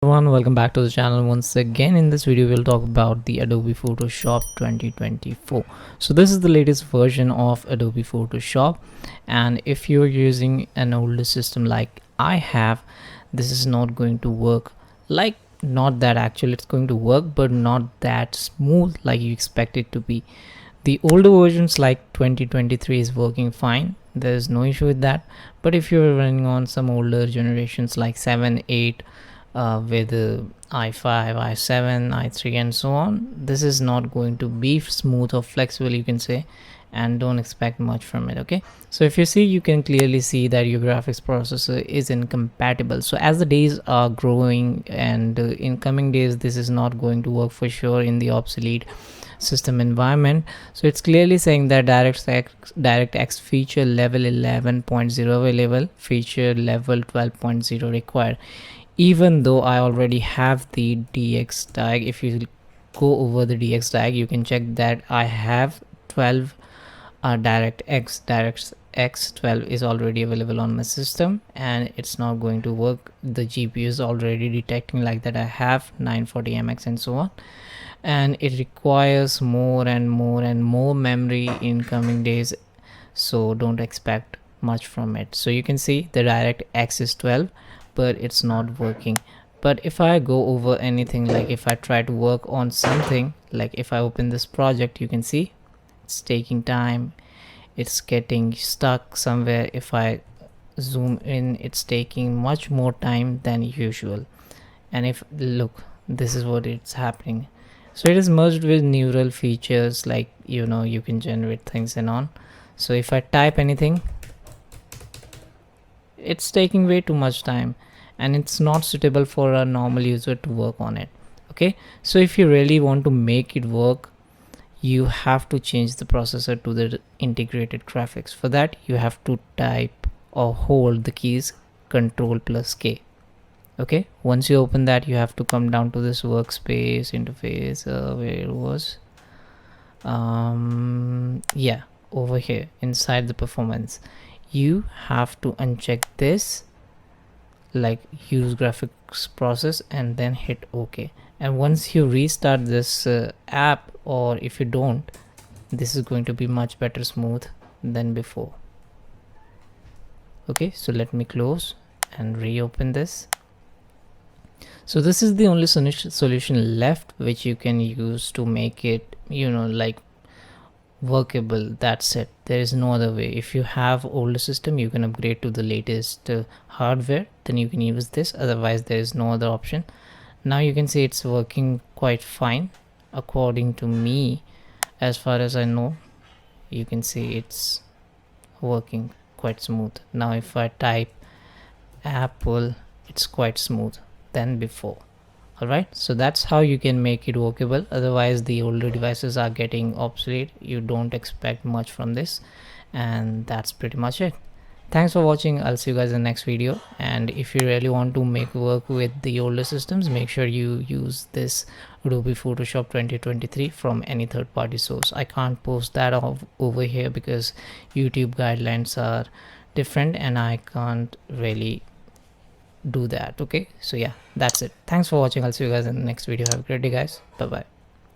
Everyone, welcome back to the channel once again. In this video we'll talk about the Adobe Photoshop 2024. So this is the latest version of Adobe Photoshop, and if you're using an older system like I have, this is not going to work. Like, not that actually it's going to work, but not that smooth like you expect it to be. The older versions like 2023 is working fine, there's no issue with that. But if you're running on some older generations like 7, 8 with i5, i7, i3 and so on, this is not going to be smooth or flexible, you can say, and don't expect much from it. Okay, so if you see, you can clearly see that your graphics processor is incompatible. So as the days are growing and in coming days, this is not going to work for sure in the obsolete system environment. So it's clearly saying that DirectX feature level 11.0 available, feature level 12.0 required. Even though I already have the DX tag, if you go over the DX tag, you can check that I have 12 DirectX 12 is already available on my system, and it's not going to work. The GPU is already detecting like that I have 940mx and so on, and it requires more and more memory in coming days, so don't expect much from it. So you can see the DirectX is 12, but it's not working. But if I go over anything, like if I try to work on something, like if I open this project, you can see it's taking time, it's getting stuck somewhere. If I zoom in, it's taking much more time than usual. And if look, this is what it's happening. So it is merged with neural features, like you can generate things and on. So if I type anything, it's taking way too much time, and it's not suitable for a normal user to work on it. Okay, so if you really want to make it work, you have to change the processor to the integrated graphics. For that, you have to type or hold the keys Ctrl+K. Okay, once you open that, you have to come down to this workspace interface, where it was, yeah, over here inside the performance. You have to uncheck this, like use graphics process, and then hit OK. And once you restart this app, or if you don't, this is going to be much better smooth than before. Okay, so let me close and reopen this. So this is the only solution left which you can use to make it like workable. That's it, there is no other way. If you have older system, you can upgrade to the latest hardware, then you can use this. Otherwise, there is no other option. Now you can see it's working quite fine according to me. As far as I know, you can see it's working quite smooth. Now if I type Apple, it's quite smooth than before. Alright, so that's how you can make it workable. Otherwise, the older devices are getting obsolete. You don't expect much from this, and that's pretty much it. Thanks for watching. I'll see you guys in the next video. And if you really want to make work with the older systems, make sure you use this Adobe Photoshop 2023 from any third-party source. I can't post that over here because YouTube guidelines are different, and I can't really do that. Okay, so yeah, that's it. Thanks for watching. I'll see you guys in the next video. Have a great day, guys. Bye bye.